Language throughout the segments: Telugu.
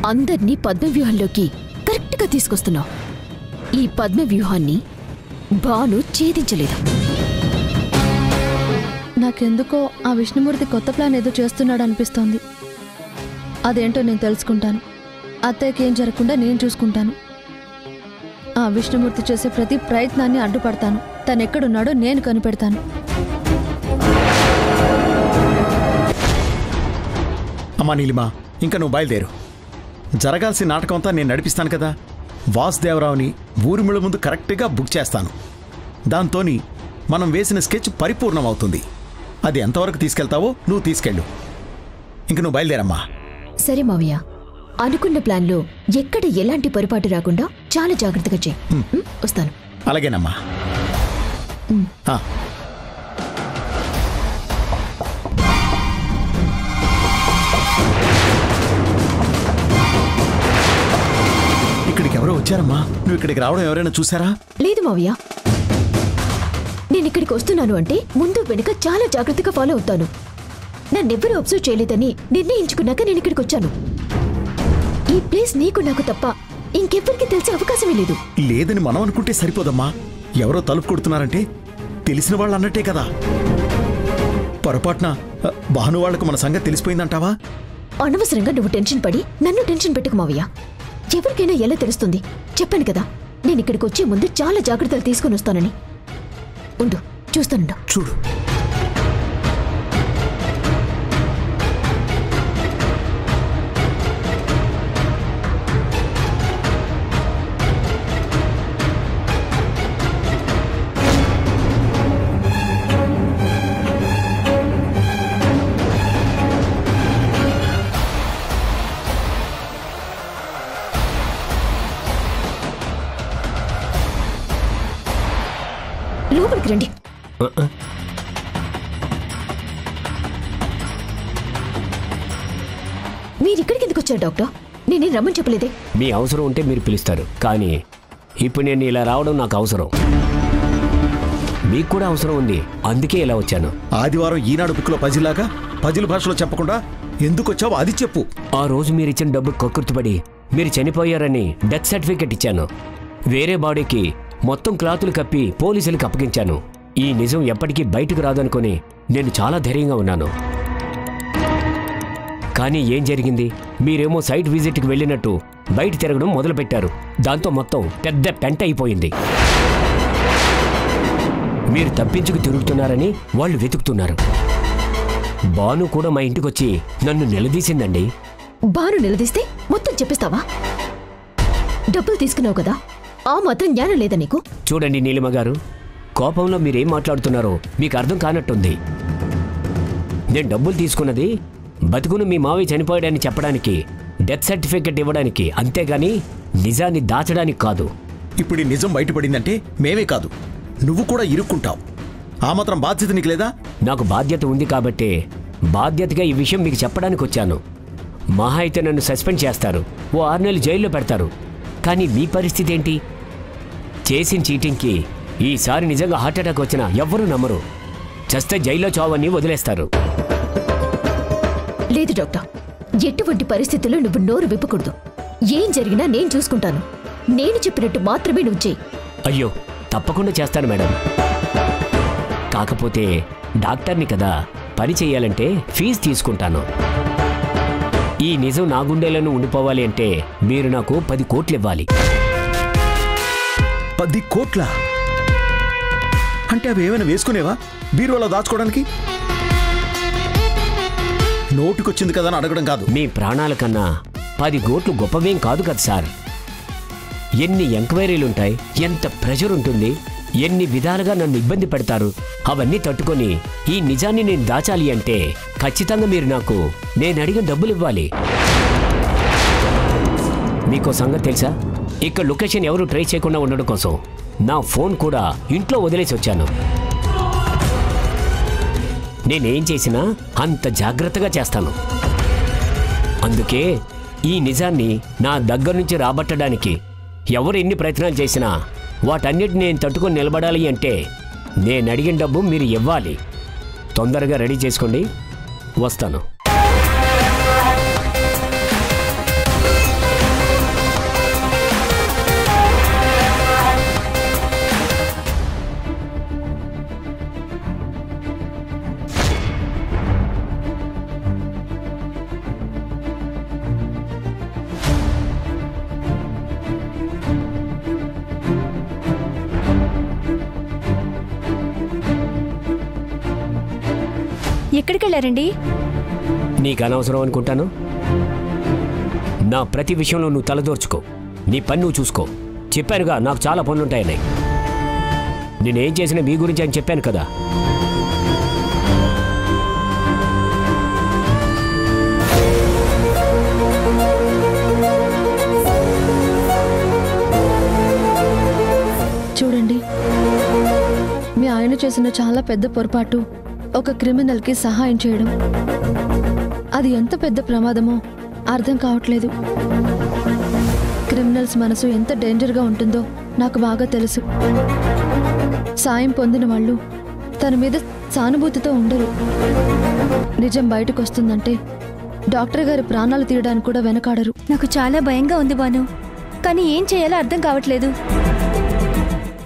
అందర్నీ పద్మవ్యూహంలోకి కరెక్ట్ గా తీసుకొస్తున్నావు. ఈ పద్మవ్యూహాన్ని భాను ఛేదించలేదు. నాకెందుకో ఆ విష్ణుమూర్తి కొత్త ప్లాన్ ఏదో చేస్తున్నాడు అనిపిస్తోంది. అదేంటో నేను తెలుసుకుంటాను. అత్తయ్యకి ఏం జరగకుండా నేను చూసుకుంటాను. ఆ విష్ణుమూర్తి చేసే ప్రతి ప్రయత్నాన్ని అడ్డుపడతాను. తనెక్కడున్నాడో నేను కనిపెడతాను. అమ్మా నీలిమా, ఇంకా నువ్వు బయలుదేరు. జరగాల్సిన నాటకం అంతా నేను నడిపిస్తాను కదా. వాసుదేవరావుని ఊరిమిళ్ళ ముందు కరెక్ట్గా బుక్ చేస్తాను. దాంతోని మనం వేసిన స్కెచ్ పరిపూర్ణమవుతుంది. అది ఎంతవరకు తీసుకెళ్తావో నువ్వు తీసుకెళ్ళు. ఇంక నువ్వు బయలుదేరమ్మా. సరే మావయ్య, అనుకున్న ప్లాన్లో ఎక్కడ ఎలాంటి పొరపాటు రాకుండా చాలా జాగ్రత్తగా చేయి. వస్తాను. అలాగేనమ్మా. ఇక్కడికి ఎవరో వచ్చారమ్మా. నువ్వు ఇక్కడికి రావడం ఎవరైనా చూసారా? లేదు మావయ్య, నేను ఇక్కడికి వస్తున్నాను అంటే ముందు వెనుక చాలా జాగ్రత్తగా ఫాలో అవుతాను. నన్నెవ్వరూ అబ్జర్వ్ చేయలేదని నిర్ణయించుకున్నాక నేను ఇక్కడికి వచ్చాను. ఈ ప్లేస్ నీకు నాకు తప్ప ఇంకెవ్వరికి తెలిసే అవకాశమే లేదు. లేదని మనం అనుకుంటే సరిపోదమ్మా. ఎవరో తలుపు కొడుతున్నారంటే తెలిసిన వాళ్ళు అన్నట్టే కదా. పొరపాటున భాను వాళ్లకు మన సంగతి తెలిసిపోయిందంటావా? అనవసరంగా నువ్వు టెన్షన్ పడి నన్ను టెన్షన్ పెట్టుకు మావయ్య. ఎవరికైనా ఎలా తెలుస్తుంది? చెప్పాను కదా, నేను ఇక్కడికి వచ్చే ముందు చాలా జాగ్రత్తలు తీసుకుని వస్తానని. ఉండు, చూస్తానుండు. చూడు. లోపలికి రండి. మీరిక్కడికి ఎందుకు వచ్చారు డాక్టర్? నేనేం రమ్మని చెప్పలేదే. మీ అవసరం ఉంటే మీరు పిలుస్తారు, కానీ ఇప్పుడు నేను ఇలా రావడం నాకు అవసరం. మీకు కూడా అవసరం ఉంది, అందుకే ఇలా వచ్చాను. ఆదివారం ఈనాడు బుక్లో పజిలాగా పజిల్ భాషలో చెప్పకుండా ఎందుకు వచ్చావో అది చెప్పు. ఆ రోజు మీరు ఇచ్చిన డబ్బు కక్కుర్తిపడి మీరు చనిపోయారని డెత్ సర్టిఫికెట్ ఇచ్చాను. వేరే బాడీకి మొత్తం క్లాతులు కప్పి పోలీసులకు అప్పగించాను. ఈ నిజం ఎప్పటికీ బయటకు రాదనుకొని నేను చాలా ధైర్యంగా ఉన్నాను. కానీ ఏం జరిగింది? మీరేమో సైట్ విజిట్కి వెళ్ళినట్టు బయట తిరగడం మొదలుపెట్టారు. దాంతో మొత్తం పెద్ద పెంట అయిపోయింది. మీరు తప్పించుకు తిరుగుతున్నారని వాళ్ళు వెతుకుతున్నారు. భాను కూడా మా ఇంటికి వచ్చి నన్ను నిలదీసిందండి. భాను నిలదీస్తే మొత్తం చెప్పిస్తావా? డబ్బులు తీసుకున్నావు కదా, ఆ మాత్రం జ్ఞానం లేదా నీకు? చూడండి నీలిమ గారు, కోపంలో మీరేం మాట్లాడుతున్నారో మీకు అర్థం కానట్టుంది. నేను డబ్బులు తీసుకున్నది బతుకును మీ మావయ్య చనిపోయాడని చెప్పడానికి, డెత్ సర్టిఫికెట్ ఇవ్వడానికి, అంతేగాని నిజాన్ని దాచడానికి కాదు. ఇప్పుడు ఈ నిజం బయటపడిందంటే మేమే కాదు, నువ్వు కూడా ఇరుక్కుంటావు. ఆ మాత్రం బాధ్యత నీకు లేదా? నాకు బాధ్యత ఉంది కాబట్టే బాధ్యతగా ఈ విషయం మీకు చెప్పడానికి వచ్చాను. మహా అయితే నన్ను సస్పెండ్ చేస్తారు, ఓ 6 నెలలు జైల్లో పెడతారు. కానీ మీ పరిస్థితి ఏంటి? చేసిన చీటింగ్కి ఈసారి నిజంగా హార్ట్అటాక్ వచ్చినా ఎవ్వరూ నమ్మరు. చస్తే జైల్లో చావని వదిలేస్తారు. లేదు డాక్టర్, ఎటువంటి పరిస్థితుల్లో నువ్వు నోరు విప్పకూడదు. ఏం జరిగినా నేను చూసుకుంటాను. నేను చెప్పినట్టు మాత్రమే నువ్వు చేయి. అయ్యో, తప్పకుండా చేస్తాను మేడం. కాకపోతే డాక్టర్ని కదా, పని చేయాలంటే ఫీజు తీసుకుంటాను. ఈ నిజం నా గుండెలను ఉండిపోవాలి అంటే మీరు నాకు 10 కోట్లు ఇవ్వాలి. 10 కోట్ల అంటే అవి ఏమైనా వేసుకునేవా బీరువాలో దాచుకోవడానికి? నోటికొచ్చింది కదా అని అడగడం కాదు. మీ ప్రాణాల కన్నా 10 కోట్లు గొప్పవేం కాదు కదా సార్. ఎన్ని ఎంక్వైరీలుంటాయి, ఎంత ప్రెషర్ ఉంటుంది, ఎన్ని విధాలుగా నన్ను ఇబ్బంది పెడతారు. అవన్నీ తట్టుకొని ఈ నిజాన్ని నేను దాచాలి అంటే ఖచ్చితంగా మీరు నాకు నేను అడిగిన డబ్బులు ఇవ్వాలి. మీకో సంగతి తెలుసా? ఇక్కడ లొకేషన్ ఎవరు ట్రేస్ చేయకుండా ఉండడం కోసం నా ఫోన్ కూడా ఇంట్లో వదిలేసి వచ్చాను. నేనేం చేసినా అంత జాగ్రత్తగా చేస్తాను. అందుకే ఈ నిజాన్ని నా దగ్గర నుంచి రాబట్టడానికి ఎవరు ఎన్ని ప్రయత్నాలు చేసినా వాటన్నిటిని నేను తట్టుకొని నిలబడాలి అంటే నేను అడిగిన డబ్బు మీరు ఇవ్వాలి. తొందరగా రెడీ చేసుకోండి, వస్తాను. ఎక్కడికి వెళ్ళారండి? నీకు అనవసరం అనుకుంటాను. నా ప్రతి విషయంలో నువ్వు తలదోర్చుకో, నీ పని నువ్వు చూసుకో. చెప్పానుగా నాకు చాలా పనులుంటాయని. నేనేం చేసినా మీ గురించి అని చెప్పాను కదా. చూడండి, మీ ఆయన చేసిన చాలా పెద్ద పొరపాటు ఒక క్రిమినల్కి సహాయం చేయడం. అది ఎంత పెద్ద ప్రమాదమో అర్థం కావట్లేదు. క్రిమినల్స్ మనసు ఎంత డేంజర్గా ఉంటుందో నాకు బాగా తెలుసు. సాయం పొందిన వాళ్ళు తన మీద సానుభూతితో ఉండరు. నిజం బయటకు వస్తుందంటే డాక్టర్ గారి ప్రాణాలు తీయడానికి కూడా వెనకాడరు. నాకు చాలా భయంగా ఉంది బాను, కానీ ఏం చేయాలో అర్థం కావట్లేదు.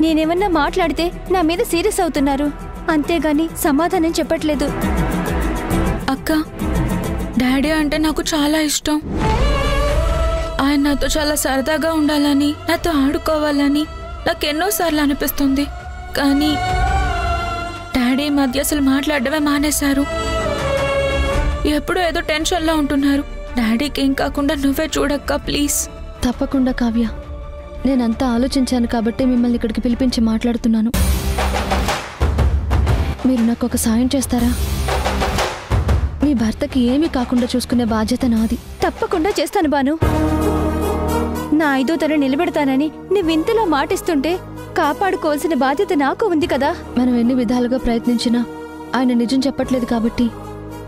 నేనేమన్నా మాట్లాడితే నా మీద సీరియస్ అవుతున్నారు, అంతేగాని సమాధానం చెప్పట్లేదు. అక్క, డాడీ అంటే నాకు చాలా ఇష్టం. ఆయన నాతో చాలా సరదాగా ఉండాలని, నాతో ఆడుకోవాలని నాకు ఎన్నోసార్లు అనిపిస్తుంది. కానీ డాడీ మధ్య అసలు మాట్లాడడమే మానేశారు. ఎప్పుడూ ఏదో టెన్షన్లో ఉంటున్నారు. డాడీకి ఏం కాకుండా నువ్వే చూడక్క ప్లీజ్. తప్పకుండా కావ్య, నేనంతా ఆలోచించాను కాబట్టి మిమ్మల్ని ఇక్కడికి పిలిపించి మాట్లాడుతున్నాను. మీరు నాకు ఒక సాయం చేస్తారా? మీ భర్తకి ఏమీ కాకుండా చూసుకునే బాధ్యత నాది. తప్పకుండా చేస్తాను బాను. నా 5వ తరం నిలబెడతానని నువ్వింతలో మాటిస్తుంటే కాపాడుకోవాల్సిన బాధ్యత నాకు ఉంది కదా. మనం ఎన్ని విధాలుగా ప్రయత్నించినా ఆయన నిజం చెప్పట్లేదు కాబట్టి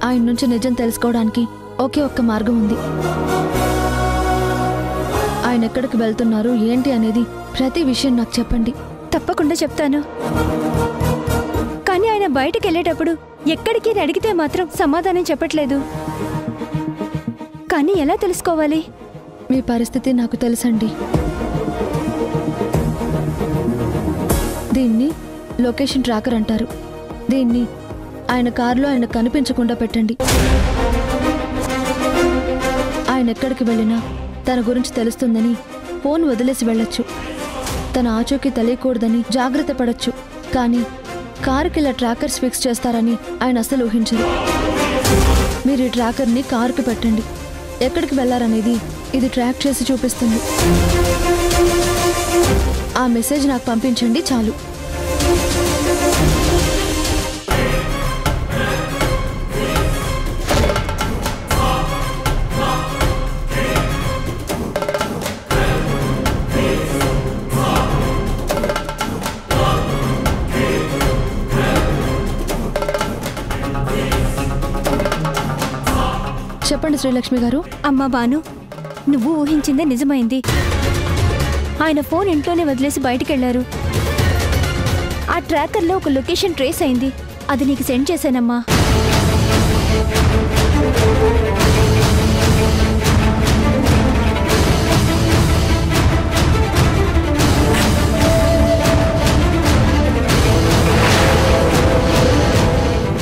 ఆయన నుంచి నిజం తెలుసుకోవడానికి ఒకే ఒక్క మార్గం ఉంది. ఆయన ఎక్కడికి వెళ్తున్నారు ఏంటి అనేది ప్రతి విషయం నాకు చెప్పండి. తప్పకుండా చెప్తాను. కానీ ఆయన బయటికి వెళ్ళేటప్పుడు ఎక్కడికి అడిగితే మాత్రం సమాధానం చెప్పట్లేదు. కానీ ఎలా తెలుసుకోవాలి? మీ పరిస్థితి నాకు తెలుసండి. దీన్ని లొకేషన్ ట్రాకర్ అంటారు. దీన్ని ఆయన కారులో ఆయన కనిపించకుండా పెట్టండి. ఆయన ఎక్కడికి వెళ్ళినా తన గురించి తెలుస్తుందని ఫోన్ వదిలేసి వెళ్ళొచ్చు. తన ఆచూకీ తెలియకూడదని జాగ్రత్త పడొచ్చు. కానీ కారుకి ఇలా ట్రాకర్స్ ఫిక్స్ చేస్తారని ఆయన అస్సలు ఊహించరు. మీరు ఈ ట్రాకర్ని కారుకి పెట్టండి. ఎక్కడికి వెళ్ళారనేది ఇది ట్రాక్ చేసి చూపిస్తుంది. ఆ మెసేజ్ నాకు పంపించండి చాలు. చెప్పండి శ్రీలక్ష్మి గారు. అమ్మా బాను, నువ్వు ఊహించిందే నిజమైంది. ఆయన ఫోన్ ఇంట్లోనే వదిలేసి బయటికి వెళ్లారు. ఆ ట్రాకర్లో ఒక లొకేషన్ ట్రేస్ అయింది. అది నీకు సెండ్ చేశానమ్మా.